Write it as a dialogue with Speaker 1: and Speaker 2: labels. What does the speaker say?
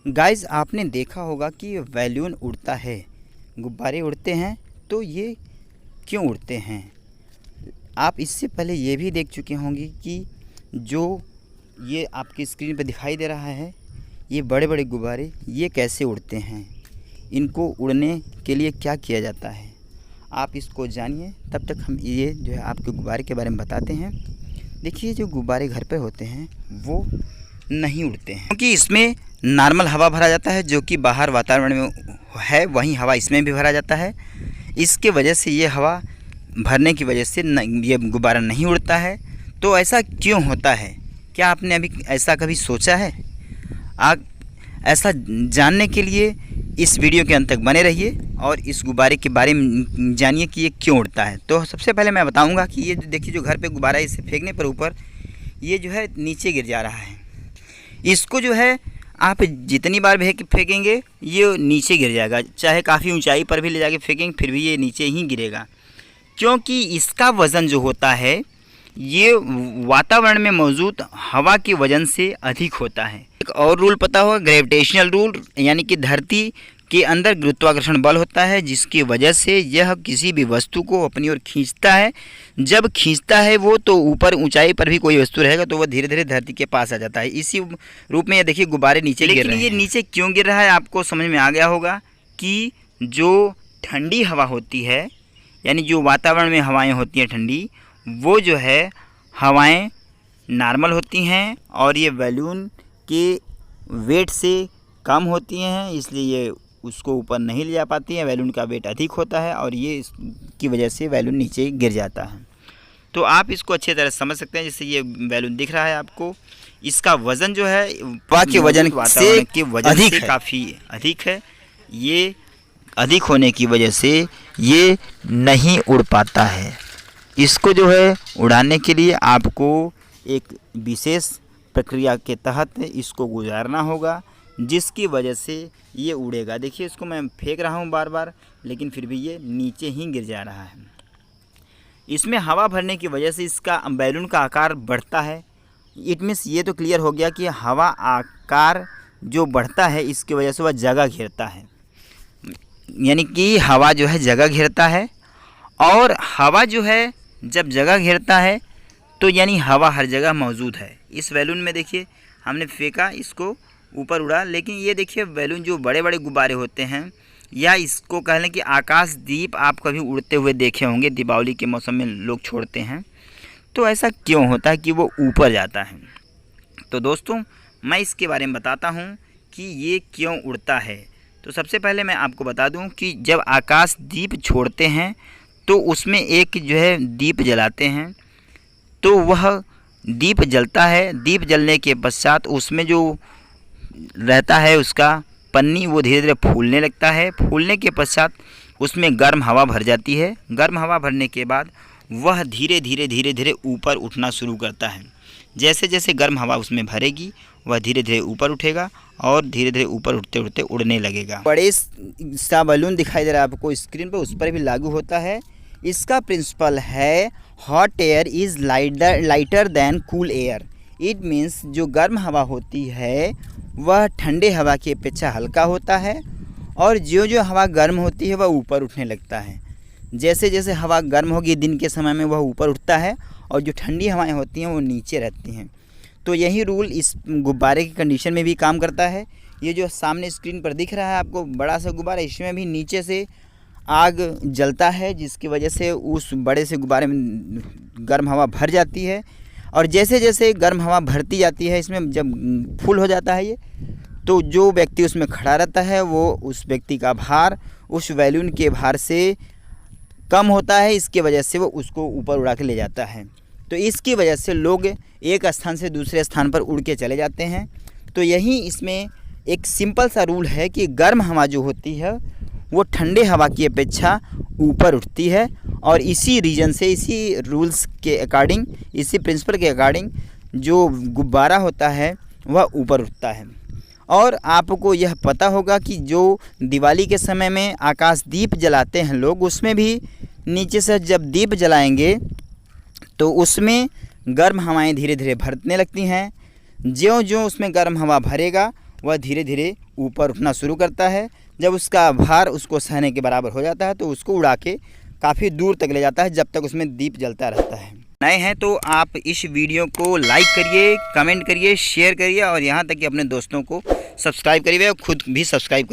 Speaker 1: Guys आपने देखा होगा कि बैलून उड़ता है, गुब्बारे उड़ते हैं, तो ये क्यों उड़ते हैं। आप इससे पहले ये भी देख चुके होंगे कि जो ये आपकी स्क्रीन पर दिखाई दे रहा है, ये बड़े बड़े गुब्बारे ये कैसे उड़ते हैं, इनको उड़ने के लिए क्या किया जाता है, आप इसको जानिए। तब तक हम ये जो है आपके गुब्बारे के बारे में बताते हैं। देखिए, जो गुब्बारे घर पे होते हैं वो नहीं उड़ते हैं, क्योंकि इसमें नॉर्मल हवा भरा जाता है, जो कि बाहर वातावरण में है वहीं हवा इसमें भी भरा जाता है। इसके वजह से ये हवा भरने की वजह से ये गुब्बारा नहीं उड़ता है। तो ऐसा क्यों होता है, क्या आपने अभी ऐसा कभी सोचा है? आप ऐसा जानने के लिए इस वीडियो के अंत तक बने रहिए और इस गुब्बारे के बारे में जानिए कि ये क्यों उड़ता है। तो सबसे पहले मैं बताऊंगा कि ये देखिए, जो घर पे गुब्बारा है, इसे फेंकने पर ऊपर ये जो है नीचे गिर जा रहा है। इसको जो है आप जितनी बार फेंकेंगे ये नीचे गिर जाएगा, चाहे काफ़ी ऊंचाई पर भी ले जाके फेंकेंगे फिर भी ये नीचे ही गिरेगा, क्योंकि इसका वज़न जो होता है ये वातावरण में मौजूद हवा के वजन से अधिक होता है। एक और रूल पता होगा, ग्रेविटेशनल रूल, यानी कि धरती के अंदर गुरुत्वाकर्षण बल होता है, जिसकी वजह से यह किसी भी वस्तु को अपनी ओर खींचता है। जब खींचता है वो, तो ऊपर ऊंचाई पर भी कोई वस्तु रहेगा तो वह धीरे धीरे धरती के पास आ जाता है। इसी रूप में ये देखिए गुब्बारे नीचे गिर रहे हैं। ये नीचे क्यों गिर रहा है आपको समझ में आ गया होगा कि जो ठंडी हवा होती है, यानी जो वातावरण में हवाएँ होती हैं ठंडी, वो जो है हवाएं नॉर्मल होती हैं और ये बैलून के वेट से कम होती हैं, इसलिए ये उसको ऊपर नहीं ले जा पाती हैं। बैलून का वेट अधिक होता है और ये इसकी वजह से बैलून नीचे गिर जाता है। तो आप इसको अच्छी तरह समझ सकते हैं। जैसे ये बैलून दिख रहा है आपको, इसका वज़न जो है हवा के वजन से काफ़ी अधिक है। ये अधिक होने की वजह से ये नहीं उड़ पाता है। इसको जो है उड़ाने के लिए आपको एक विशेष प्रक्रिया के तहत इसको गुजारना होगा, जिसकी वजह से ये उड़ेगा। देखिए, इसको मैं फेंक रहा हूँ बार बार, लेकिन फिर भी ये नीचे ही गिर जा रहा है। इसमें हवा भरने की वजह से इसका बैलून का आकार बढ़ता है। इट मीन्स ये तो क्लियर हो गया कि हवा आकार जो बढ़ता है इसकी वजह से वह जगह घेरता है, यानी कि हवा जो है जगह घेरता है। और हवा जो है जब जगह घेरता है तो यानी हवा हर जगह मौजूद है। इस बैलून में देखिए, हमने फेंका, इसको ऊपर उड़ा, लेकिन ये देखिए बैलून जो बड़े बड़े गुब्बारे होते हैं, या इसको कह लें कि आकाश दीप आप कभी उड़ते हुए देखे होंगे, दीपावली के मौसम में लोग छोड़ते हैं। तो ऐसा क्यों होता है कि वो ऊपर जाता है? तो दोस्तों, मैं इसके बारे में बताता हूँ कि ये क्यों उड़ता है। तो सबसे पहले मैं आपको बता दूँ कि जब आकाश दीप छोड़ते हैं तो उसमें एक जो है दीप जलाते हैं, तो वह दीप जलता है। दीप जलने के पश्चात उसमें जो रहता है उसका पन्नी, वो धीरे धीरे फूलने लगता है। फूलने के पश्चात उसमें गर्म हवा भर जाती है। गर्म हवा भरने के बाद वह धीरे धीरे ऊपर उठना शुरू करता है। जैसे जैसे गर्म हवा उसमें भरेगी, वह धीरे धीरे ऊपर उठेगा और धीरे धीरे ऊपर उठते उठते उड़ने लगेगा। बड़े सा बैलून दिखाई दे रहा है आपको स्क्रीन पर, उस पर भी लागू होता है। इसका प्रिंसिपल है hot air is lighter then cool air. It means जो गर्म हवा होती है वह ठंडे हवा की अपेक्षा हल्का होता है, और जो हवा गर्म होती है वह ऊपर उठने लगता है। जैसे जैसे हवा गर्म होगी दिन के समय में वह ऊपर उठता है, और जो ठंडी हवाएं होती हैं वो नीचे रहती हैं। तो यही रूल इस गुब्बारे की कंडीशन में भी काम करता है। ये जो सामने स्क्रीन पर दिख रहा है आपको बड़ा सा गुब्बारा, इसमें भी नीचे से आग जलता है, जिसकी वजह से उस बड़े से गुब्बारे में गर्म हवा भर जाती है। और जैसे जैसे गर्म हवा भरती जाती है, इसमें जब फुल हो जाता है ये, तो जो व्यक्ति उसमें खड़ा रहता है वो उस व्यक्ति का भार उस बैलून के भार से कम होता है। इसके वजह से वो उसको ऊपर उड़ा के ले जाता है। तो इसकी वजह से लोग एक स्थान से दूसरे स्थान पर उड़ के चले जाते हैं। तो यही इसमें एक सिंपल सा रूल है कि गर्म हवा जो होती है वो ठंडे हवा की अपेक्षा ऊपर उठती है, और इसी रीजन से, इसी रूल्स के अकॉर्डिंग, इसी प्रिंसिपल के अकॉर्डिंग जो गुब्बारा होता है वह ऊपर उठता है। और आपको यह पता होगा कि जो दिवाली के समय में आकाश दीप जलाते हैं लोग, उसमें भी नीचे से जब दीप जलाएंगे तो उसमें गर्म हवाएं धीरे धीरे भरने लगती हैं। ज्यों ज्यों उसमें गर्म हवा भरेगा वह धीरे धीरे ऊपर उठना शुरू करता है। जब उसका भार उसको सहने के बराबर हो जाता है तो उसको उड़ा के काफ़ी दूर तक ले जाता है, जब तक उसमें दीप जलता रहता है। नए हैं तो आप इस वीडियो को लाइक करिए, कमेंट करिए, शेयर करिए और यहाँ तक कि अपने दोस्तों को सब्सक्राइब करिए और खुद भी सब्सक्राइब